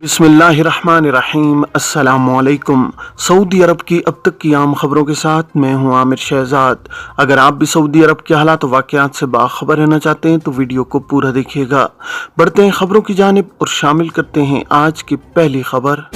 बिस्मिल्लाहिर्रहमानिर्रहीम। अस्सलामुअलैकुम। सऊदी अरब की अब तक की आम खबरों के साथ मैं हूं आमिर शहजाद। अगर आप भी सऊदी अरब के हालात वाक़यात से बाखबर रहना चाहते हैं तो वीडियो को पूरा देखिएगा। बढ़ते हैं खबरों की जानिब और शामिल करते हैं आज की पहली खबर।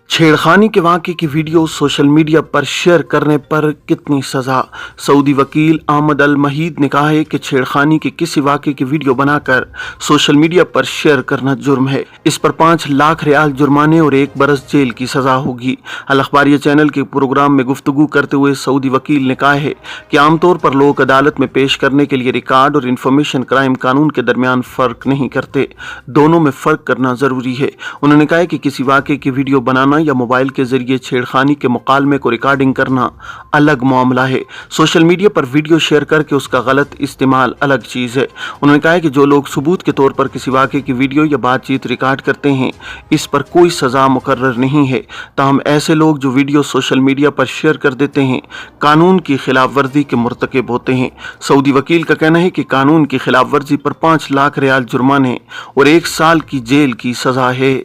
छेड़खानी के वाक़े की वीडियो सोशल मीडिया पर शेयर करने पर कितनी सज़ा। सऊदी वकील अहमद अल महीद ने कहा है कि छेड़खानी के किसी वाक़े की वीडियो बनाकर सोशल मीडिया पर शेयर करना जुर्म है। इस पर 5 लाख रियाल जुर्माने और 1 बरस जेल की सज़ा होगी। अल अखबारिया चैनल के प्रोग्राम में गुफ्तगू करते हुए सऊदी वकील ने कहा है कि आमतौर पर लोग अदालत में पेश करने के लिए रिकॉर्ड और इंफॉर्मेशन क्राइम कानून के दरमियान फ़र्क नहीं करते, दोनों में फ़र्क करना ज़रूरी है। उन्होंने कहा कि किसी वाक़े की वीडियो बनाना या मोबाइल के जरिए छेड़खानी के मुकालमे को रिकॉर्डिंग करना अलग मामला है। सोशल मीडिया पर वीडियो शेयर करके उसका गलत इस्तेमाल अलग चीज़ है। उन्होंने कहा कि जो लोग सबूत के तौर पर किसी वाक़े की वीडियो या बातचीत रिकॉर्ड करते हैं, इस पर कोई सज़ा मुकर्रर नहीं है। ताहम ऐसे लोग जो वीडियो सोशल मीडिया पर शेयर कर देते हैं, कानून की खिलाफ वर्जी के मुर्तकिब होते हैं। सऊदी वकील का कहना है कि कानून की खिलाफ वर्जी पर 5 लाख रियाल जुर्माने और 1 साल की जेल की सज़ा है।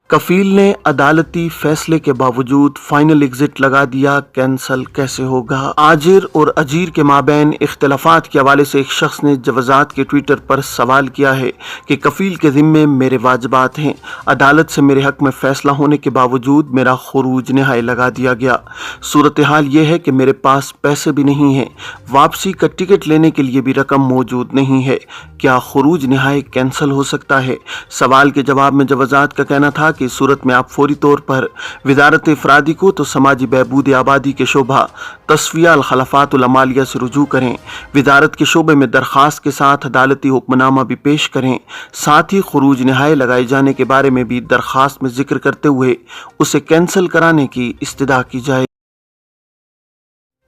कफील ने अदालती फैसले के बावजूद फाइनल एग्जिट लगा दिया, कैंसल कैसे होगा। आजिर और अजीर के माबैन इख्तलाफात के हवाले से एक शख्स ने जवाजात के ट्विटर पर सवाल किया है कि कफील के ज़िम्मे मेरे वाजिबात हैं, अदालत से मेरे हक में फैसला होने के बावजूद मेरा खुरूज निहाय लगा दिया गया। सूरत हाल ये है कि मेरे पास पैसे भी नहीं हैं, वापसी का टिकट लेने के लिए भी रकम मौजूद नहीं है, क्या खुरूज निहाय कैंसल हो सकता है। सवाल के जवाब में जवाजात का कहना था कि इस सूरत में आप फौरी तौर पर वजारत इफरादी को तो समाजी बहबूद आबादी के शोबा तस्विया अल खलफात उल अमालिया से रुजू करें, वजारत के शोबे में दरख्वास्त के साथ अदालती हुक्मनामा भी पेश करें, साथ ही खुरूज निहाय लगाए जाने के बारे में भी दरख्वास्त में जिक्र करते हुए उसे कैंसिल कराने की इस्तदा की जाए।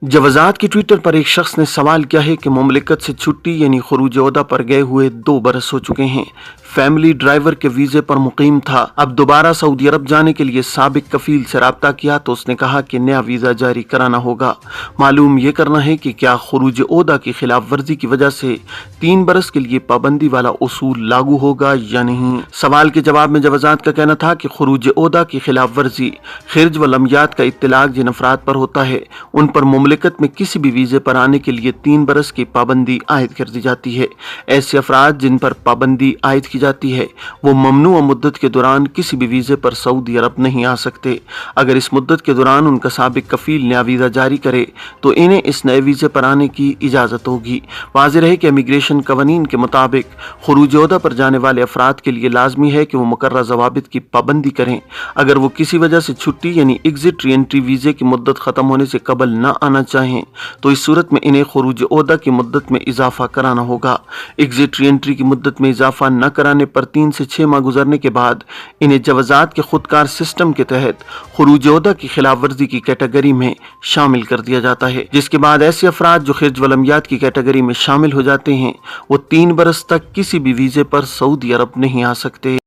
जवाजात के ट्विटर पर एक शख्स ने सवाल किया है कि मुमलिकत से छुट्टी यानी खुरूज ओहदा पर गए हुए 2 बरस हो चुके हैं, फैमिली ड्राइवर के वीज़े पर मुकीम था, अब दोबारा सऊदी अरब जाने के लिए साबिक कफील से रब्ता किया तो उसने कहा कि नया वीज़ा जारी कराना होगा। मालूम ये करना है कि क्या खुरूज ओहदा की खिलाफ वर्जी की वजह से 3 बरस के लिए पाबंदी वाला उसूल लागू होगा या नहीं। सवाल के जवाब में जवाजात का कहना था कि खुरूज ओहदा की खिलाफ वर्जी खिरज व लम्यात का इत्तलाक जिन अफराद पर होता है, उन पर मुमलिकत में किसी भी वीज़े पर आने के लिए 3 बरस की पाबंदी आयद कर दी जाती है। ऐसे अफराद जिन पर पाबंदी आयद की जाती है वो ममनूआ मुद्दत के दौरान किसी भी वीज़े पर सऊदी अरब नहीं आ सकते। अगर इस मुद्दत के दौरान उनका साबिक कफील नया वीज़ा जारी करे तो इन्हें इस नए वीज़े पर आने की इजाज़त होगी। वाज़ेह रहे कि इमिग्रेशन कवानीन के मुताबिक खुरूज ओहदा पर जाने वाले अफराद के लिए लाजमी है कि वो मुकर्रर ज़वाबित की पाबंदी करें। अगर वो किसी वजह से छुट्टी यानी एग्जिट री एंट्री वीज़े की मुद्दत ख़त्म होने से कबल न आना चाहें तो इस सूरत में इन्हें खुरूज ओहदा की मुद्दत में इजाफा कराना होगा। एग्जिट री एंट्री की मुद्दत में इजाफा न कराने पर 3 से 6 माह गुजरने के बाद इन्हें जवाजात के खुदकार सिस्टम के तहत खुरूज ओहदा की खिलाफ वर्जी की कैटेगरी में शामिल कर दिया जाता है, जिसके बाद ऐसे अफराद जो खिरज व लम्यात की कैटेगरी में शामिल हो जाते हैं वो 3 बरस तक किसी भी वीज़े पर सऊदी अरब नहीं आ सकते।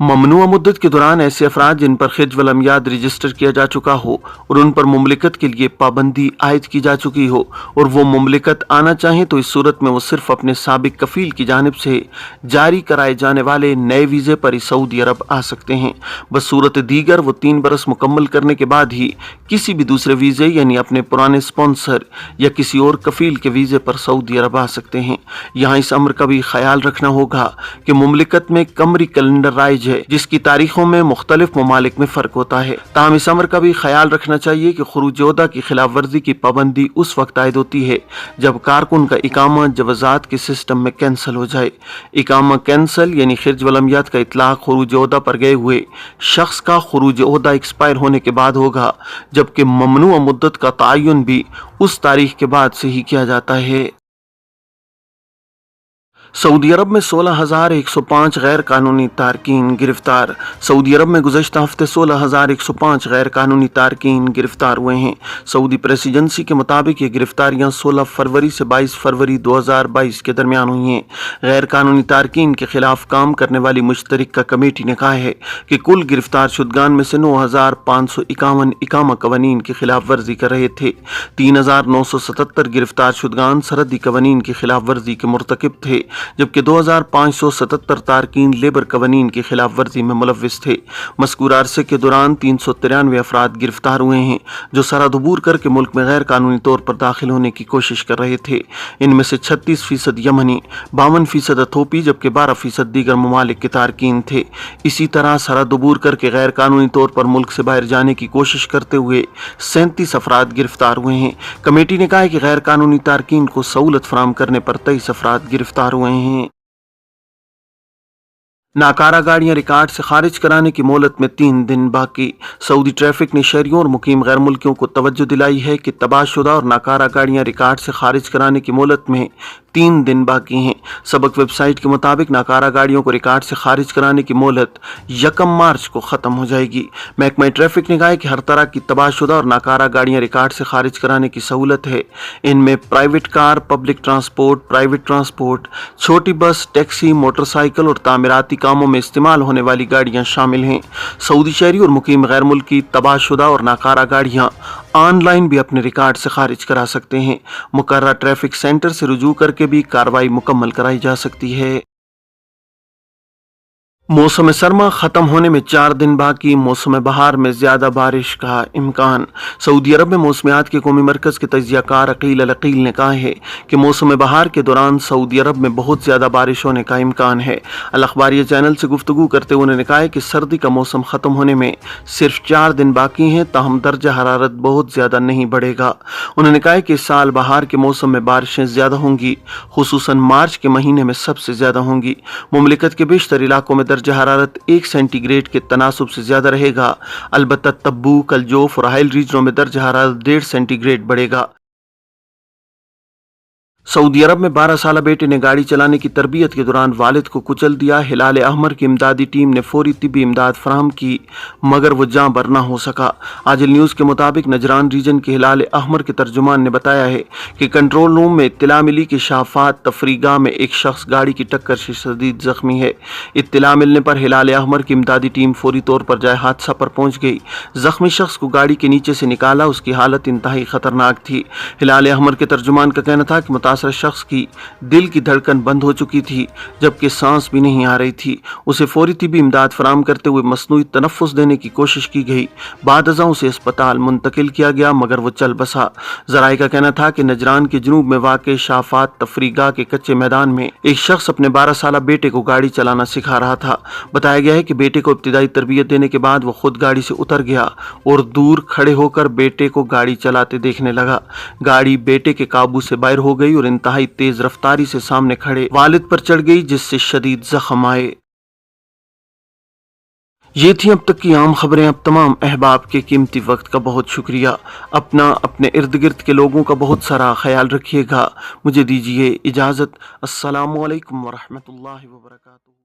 ममनुआ मुद्दत के दौरान ऐसे अफराद जिन पर खिरज व लम्यात रजिस्टर किया जा चुका हो और उन पर मुमलिकत के लिए पाबंदी आयद की जा चुकी हो और वो मुमलिकत आना चाहें तो इस सूरत में वो सिर्फ अपने साबिक कफील की जानिब से जारी कराए जाने वाले नए वीज़े पर ही सऊदी अरब आ सकते हैं। बस सूरत दीगर वो 3 बरस मुकम्मल करने के बाद ही किसी भी दूसरे वीज़े यानी अपने पुराने स्पॉन्सर या किसी और कफील के वीज़े पर सऊदी अरब आ सकते हैं। यहाँ इस अमर का भी ख्याल रखना होगा कि मुमलिकत में कमरी कैलेंडर राइज है, जिसकी तारीखों में मुख्तलिफ ममालिक में फ़र्क होता है। ताहम इस अमर का भी ख्याल रखना चाहिए कि खुरूज ओहदा की खिलाफ वर्जी की पाबंदी उस वक्त आयद होती है जब कारकुन का इकामा जवाजात के सिस्टम में कैंसल हो जाए। इकामा कैंसल यानी खिरज व लम्यात का इतलाक खुरूज ओहदा पर गए हुए शख्स का खुरूज ओहदा एक्सपायर होने के बाद होगा, जबकि ममनुआ मुद्दत का तयन भी उस तारीख के बाद से ही किया जाता है। سعودی عرب میں 16,105 غیر قانونی تارکین گرفتار۔ سعودی عرب میں گزشتہ ہفتے 16,105 غیر قانونی تارکین گرفتار ہوئے ہیں۔ سعودی پریس ایجنسی کے مطابق یہ گرفتاریاں 16 فروری سے 22 فروری 2022 کے درمیان ہوئی ہیں۔ غیر قانونی تارکین کے خلاف کام کرنے والی مشترکہ کمیٹی نے کہا ہے کہ کل گرفتار شدگان میں سے 9,551 اقامہ قوانین کی خلاف ورزی کر رہے تھے۔ 3,977 گرفتار شدگان سرحدی قوانین کی خلاف ورزی کے مرتکب تھے، جبکہ 2,577 تارکین لیبر قوانین کی خلاف ورزی میں ملوث تھے۔ مذکورہ عرصے کے دوران 393 افراد گرفتار ہوئے ہیں جو سرحد عبور کر کے ملک میں غیر قانونی طور پر داخل ہونے کی کوشش کر رہے تھے۔ ان میں سے 36% یمنی، 52% ایتھوپی جبکہ 12% دیگر ممالک کے تارکین تھے۔ اسی طرح سرحد عبور کر کے غیر قانونی طور پر ملک سے باہر جانے کی کوشش کرتے ہوئے 37 افراد گرفتار ہوئے ہیں۔ کمیٹی نے کہا ہے کہ غیر قانونی تارکین کو سہولت فراہم کرنے پر 23 افراد گرفتار ہوئے ہیں۔ ناکارہ گاڑیاں ریکارڈ سے خارج کرانے کی مہلت میں 3 دن باقی۔ سعودی ٹریفک نے شہریوں اور مقیم غیر ملکیوں کو توجہ دلائی ہے کہ تباہ شدہ اور ناکارہ گاڑیاں ریکارڈ سے خارج کرانے کی مہلت میں 3 دن باقی ہیں۔ سبق ویب سائٹ کے مطابق ناکارہ گاڑیوں کو ریکارڈ سے خارج کرانے کی مہلت 1 مارچ کو ختم ہو جائے گی۔ محکمہ ٹریفک نے کہا ہے کہ ہر طرح کی تباہ شدہ اور ناکارہ گاڑیاں ریکارڈ سے خارج کرانے کی سہولت ہے۔ ان میں پرائیویٹ کار، پبلک ٹرانسپورٹ، پرائیویٹ ٹرانسپورٹ، چھوٹی بس، ٹیکسی، موٹر سائیکل اور تعمیراتی کاموں میں استعمال ہونے والی گاڑیاں شامل ہیں۔ سعودی شہری اور مقیم غیر ملکی تباہ شدہ اور ناکارہ گاڑیاں آن لائن بھی اپنے ریکارڈ سے خارج کرا سکتے ہیں۔ مقررہ ٹریفک سینٹر سے رجوع کر کے بھی کارروائی مکمل کرائی جا سکتی ہے۔ موسم سرما ختم ہونے میں 4 دن باقی، موسم بہار میں زیادہ بارش کا امکان۔ سعودی عرب میں موسمیات کے قومی مرکز کے تجزیہ کار عقیل العقیل نے کہا ہے کہ موسم بہار کے دوران سعودی عرب میں بہت زیادہ بارش ہونے کا امکان ہے۔ الاخباریہ چینل سے گفتگو کرتے ہوئے انہوں نے کہا ہے کہ سردی کا موسم ختم ہونے میں صرف 4 دن باقی ہیں، تاہم درجہ حرارت بہت زیادہ نہیں بڑھے گا۔ انہوں نے کہا ہے کہ اس سال بہار کے موسم میں بارشیں زیادہ ہوں گی، خصوصاً مارچ کے مہینے میں سب سے زیادہ ہوں گی۔ مملکت کے بیشتر علاقوں میں درجہ حرارت 1 سینٹی گریڈ کے تناسب سے زیادہ رہے گا، البتہ تبوک، الجوف اور حائل ریجنوں میں درجہ حرارت 1.5 سینٹی گریڈ بڑھے گا۔ سعودی عرب میں 12 سالہ بیٹے نے گاڑی چلانے کی تربیت کے دوران والد کو کچل دیا۔ ہلال احمر کی امدادی ٹیم نے فوری طبی امداد فراہم کی مگر وہ جاں بر نہ ہو سکا۔ عاجل نیوز کے مطابق نجران ریجن کے ہلال احمر کے ترجمان نے بتایا ہے کہ کنٹرول روم میں اطلاع ملی کہ شافات تفریح میں ایک شخص گاڑی کی ٹکر سے شدید زخمی ہے۔ اطلاع ملنے پر ہلال احمر کی امدادی ٹیم فوری طور پر جائے حادثہ پر پہنچ گئی۔ زخمی شخص کو گاڑی کے نیچے سے نکالا، اس کی حالت انتہائی خطرناک تھی۔ ہلال احمر کے ترجمان کا کہنا تھا کہ متاثرہ شخص کی دل کی دھڑکن بند ہو چکی تھی جبکہ سانس بھی نہیں آ رہی تھی۔ اسے فوری طبی امداد فراہم کرتے ہوئے مصنوعی تنفس دینے کی کوشش کی گئی۔ بعد ازاں اسے اسپتال منتقل کیا گیا مگر وہ چل بسا۔ ذرائع کا کہنا تھا کہ نجران کے جنوب میں واقع شافات تفریح کے کچے میدان میں ایک شخص اپنے 12 سالہ بیٹے کو گاڑی چلانا سکھا رہا تھا۔ بتایا گیا ہے کہ بیٹے کو ابتدائی تربیت دینے کے بعد وہ خود گاڑی سے اتر گیا اور دور کھڑے ہو کر بیٹے کو گاڑی چلاتے دیکھنے لگا۔ گاڑی بیٹے کے قابو سے باہر ہو گئی اور انتہائی تیز رفتاری سے سامنے کھڑے والد پر چڑھ گئی جس سے شدید زخم آئے۔ یہ تھی اب تک کی عام خبریں۔ اب تمام احباب کے قیمتی وقت کا بہت شکریہ۔ اپنے ارد گرد کے لوگوں کا بہت سارا خیال رکھیے گا۔ مجھے دیجیے اجازت۔ السلام علیکم ورحمۃ اللہ وبرکاتہ۔